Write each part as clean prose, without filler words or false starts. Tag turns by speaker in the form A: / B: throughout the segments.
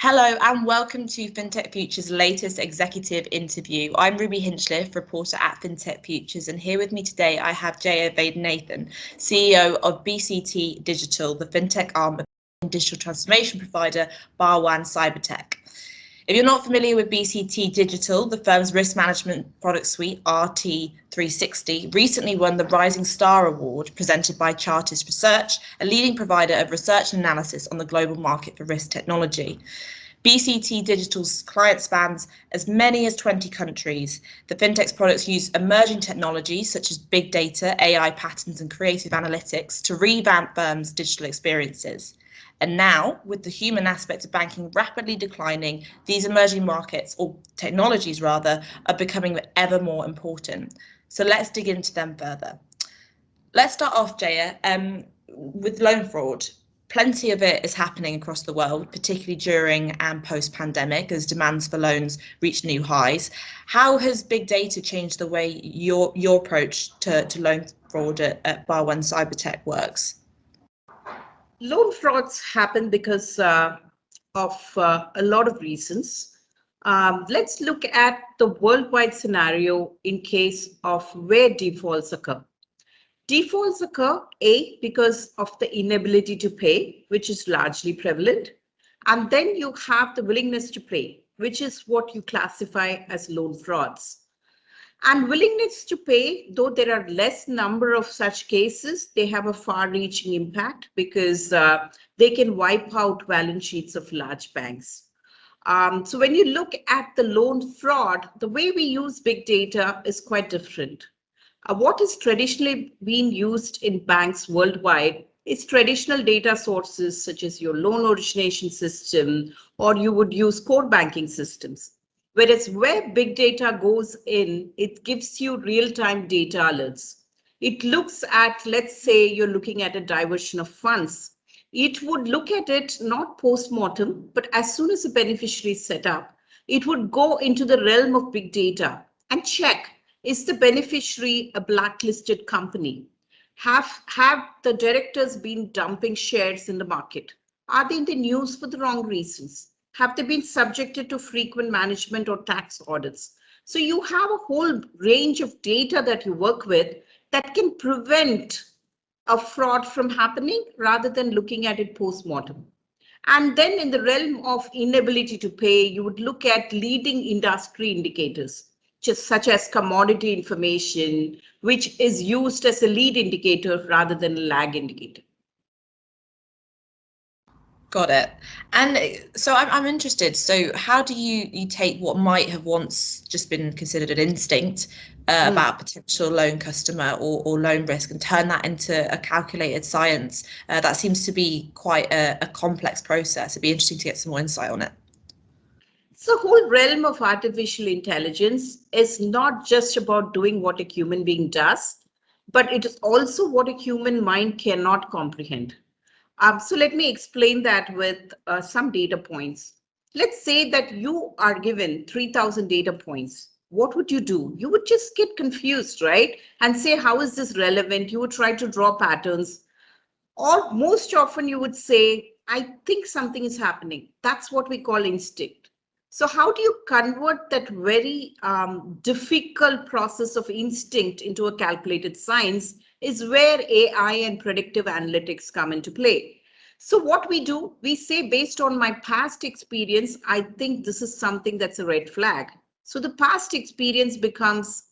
A: Hello and welcome to FinTech Futures' latest executive interview. I'm Ruby Hinchliffe, reporter at FinTech Futures, and here with me today I have Jaya Vaidhyanathan, CEO of BCT Digital, the FinTech arm of digital transformation provider Bar1 Cybertech. If you're not familiar with BCT Digital, the firm's risk management product suite, RT360, recently won the Rising Star Award presented by Chartis Research, a leading provider of research and analysis on the global market for risk technology. BCT Digital's client spans as many as 20 countries. The fintech's products use emerging technologies such as big data, AI patterns, and creative analytics to revamp firms' digital experiences. And now, with the human aspect of banking rapidly declining, these emerging markets, or technologies rather, are becoming ever more important. So let's dig into them further. Let's start off, Jaya, with loan fraud. Plenty of it is happening across the world, particularly during and post-pandemic, as demands for loans reach new highs. How has big data changed the way your approach to loan fraud at Bar1 Cybertech works?
B: Loan frauds happen because of a lot of reasons. Let's look at the worldwide scenario in case of where defaults occur. Defaults occur, A, because of the inability to pay, which is largely prevalent. And then you have the willingness to pay, which is what you classify as loan frauds. And willingness to pay, though there are less number of such cases, they have a far-reaching impact because they can wipe out balance sheets of large banks. So when you look at the loan fraud, the way we use big data is quite different. What is traditionally being used in banks worldwide is traditional data sources such as your loan origination system, or you would use core banking systems. Whereas where big data goes in, it gives you real-time data alerts. It looks at, let's say you're looking at a diversion of funds. It would look at it not post-mortem, but as soon as the beneficiary is set up, it would go into the realm of big data and check, is the beneficiary a blacklisted company? Have the directors been dumping shares in the market? Are they in the news for the wrong reasons? Have they been subjected to frequent management or tax audits? So you have a whole range of data that you work with that can prevent a fraud from happening rather than looking at it post-mortem. And then in the realm of inability to pay, you would look at leading industry indicators, just such as commodity information, which is used as a lead indicator rather than a lag indicator.
A: Got it. And so I'm interested. So how do you take what might have once just been considered an instinct about potential loan customer or loan risk and turn that into a calculated science? That seems to be quite a complex process. It'd be interesting to get some more insight on it.
B: So the whole realm of artificial intelligence is not just about doing what a human being does, but it is also what a human mind cannot comprehend. So let me explain that with some data points. Let's say that you are given 3,000 data points. What would you do? You would just get confused, right? And say, how is this relevant? You would try to draw patterns. Or most often you would say, I think something is happening. That's what we call instinct. So how do you convert that very difficult process of instinct into a calculated science is where AI and predictive analytics come into play. So what we do, we say based on my past experience, I think this is something that's a red flag. So the past experience becomes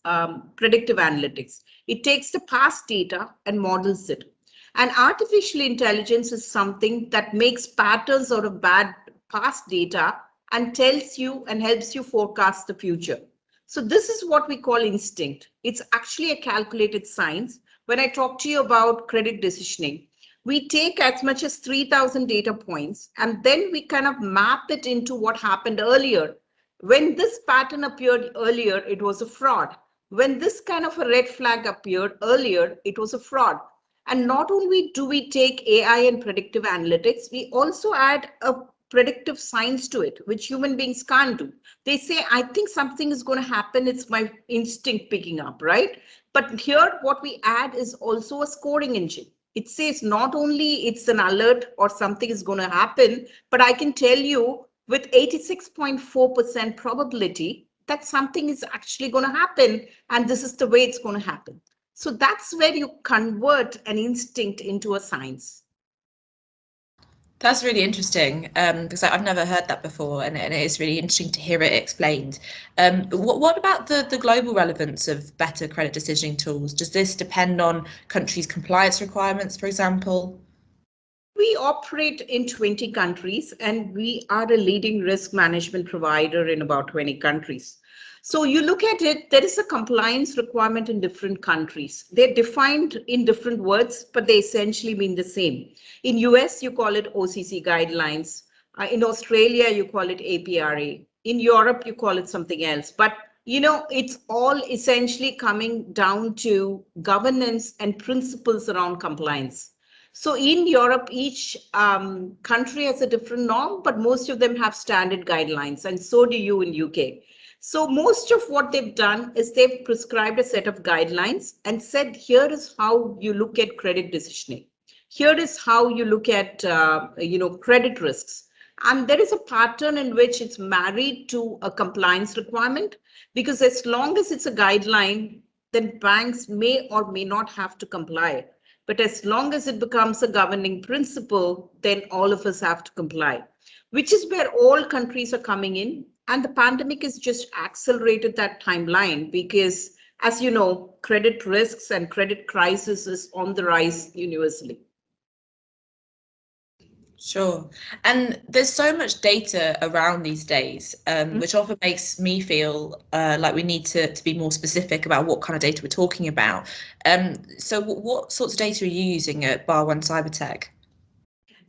B: predictive analytics. It takes the past data and models it. And artificial intelligence is something that makes patterns out of bad past data and tells you and helps you forecast the future. So this is what we call instinct. It's actually a calculated science. When I talk to you about credit decisioning, we take as much as 3,000 data points and then we kind of map it into what happened earlier. When this pattern appeared earlier, it was a fraud. When this kind of a red flag appeared earlier, it was a fraud. And not only do we take AI and predictive analytics, we also add a predictive science to it, which human beings can't do. They say, I think something is going to happen. It's my instinct picking up, right? But here, what we add is also a scoring engine. It says not only it's an alert or something is going to happen, but I can tell you with 86.4% probability that something is actually going to happen and this is the way it's going to happen. So that's where you convert an instinct into a science.
A: That's really interesting because I've never heard that before, and it is really interesting to hear it explained. What about the global relevance of better credit decisioning tools? Does this depend on countries' compliance requirements, for example?
B: We operate in 20 countries and we are a leading risk management provider in about 20 countries. So you look at it, there is a compliance requirement in different countries. They're defined in different words, but they essentially mean the same. In US, you call it OCC guidelines. In Australia, you call it APRA. In Europe, you call it something else. But it's all essentially coming down to governance and principles around compliance. So in Europe, each country has a different norm, but most of them have standard guidelines, and so do you in UK. So most of what they've done is they've prescribed a set of guidelines and said, here is how you look at credit decisioning. Here is how you look at credit risks. And there is a pattern in which it's married to a compliance requirement, because as long as it's a guideline, then banks may or may not have to comply. But as long as it becomes a governing principle, then all of us have to comply, which is where all countries are coming in. And the pandemic has just accelerated that timeline because, as you know, credit risks and credit crisis is on the rise universally.
A: Sure. And there's so much data around these days, which often makes me feel like we need to be more specific about what kind of data we're talking about. So what sorts of data are you using at Bar One Cybertech?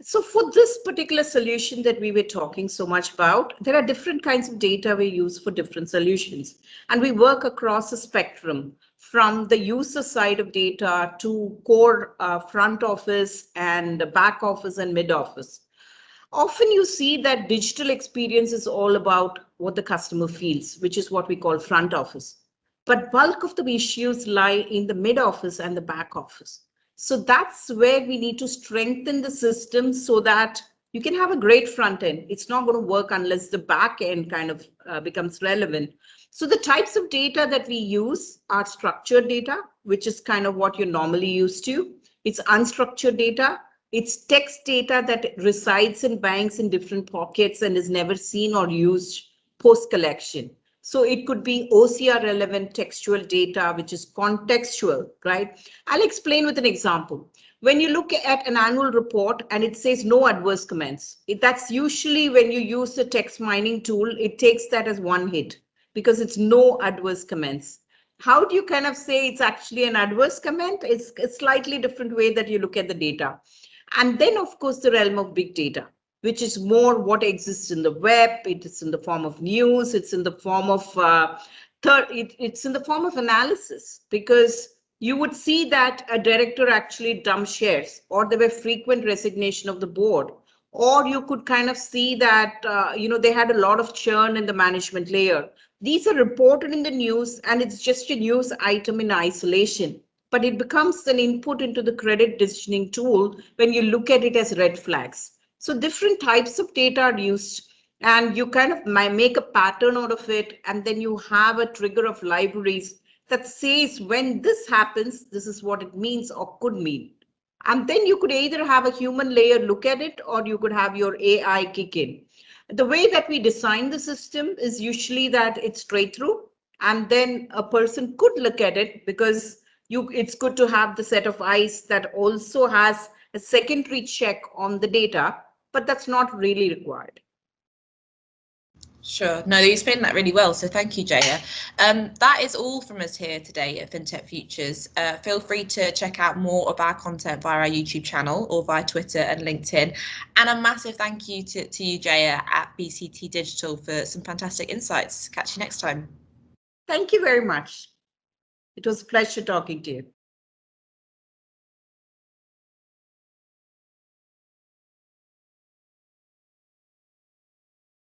B: So for this particular solution that we were talking so much about, there are different kinds of data we use for different solutions. And we work across a spectrum from the user side of data to core front office and back office and mid office. Often you see that digital experience is all about what the customer feels, which is what we call front office. But bulk of the issues lie in the mid office and the back office. So that's where we need to strengthen the system so that you can have a great front end. It's not going to work unless the back end kind of becomes relevant. So the types of data that we use are structured data, which is kind of what you're normally used to. It's unstructured data. It's text data that resides in banks in different pockets and is never seen or used post collection. So it could be OCR relevant textual data, which is contextual, right? I'll explain with an example. When you look at an annual report and it says no adverse comments, that's usually when you use the text mining tool, it takes that as one hit because it's no adverse comments. How do you kind of say it's actually an adverse comment? It's a slightly different way that you look at the data. And then, of course, the realm of big data, which is more what exists in the web. It is in the form of news. It's in the form of it's in the form of analysis, because you would see that a director actually dumped shares, or there were frequent resignation of the board, or you could kind of see that they had a lot of churn in the management layer. These are reported in the news, and it's just a news item in isolation, but it becomes an input into the credit decisioning tool when you look at it as red flags. So different types of data are used, and you kind of make a pattern out of it, and then you have a trigger of libraries that says when this happens, this is what it means or could mean. And then you could either have a human layer look at it, or you could have your AI kick in. The way that we design the system is usually that it's straight through, and then a person could look at it, because it's good to have the set of eyes that also has a secondary check on the data, but that's not really required.
A: Sure. No, you explained that really well. So thank you, Jaya. That is all from us here today at FinTech Futures. Feel free to check out more of our content via our YouTube channel or via Twitter and LinkedIn. And a massive thank you to you, Jaya, at BCT Digital for some fantastic insights. Catch you next time.
B: Thank you very much. It was a pleasure talking to you.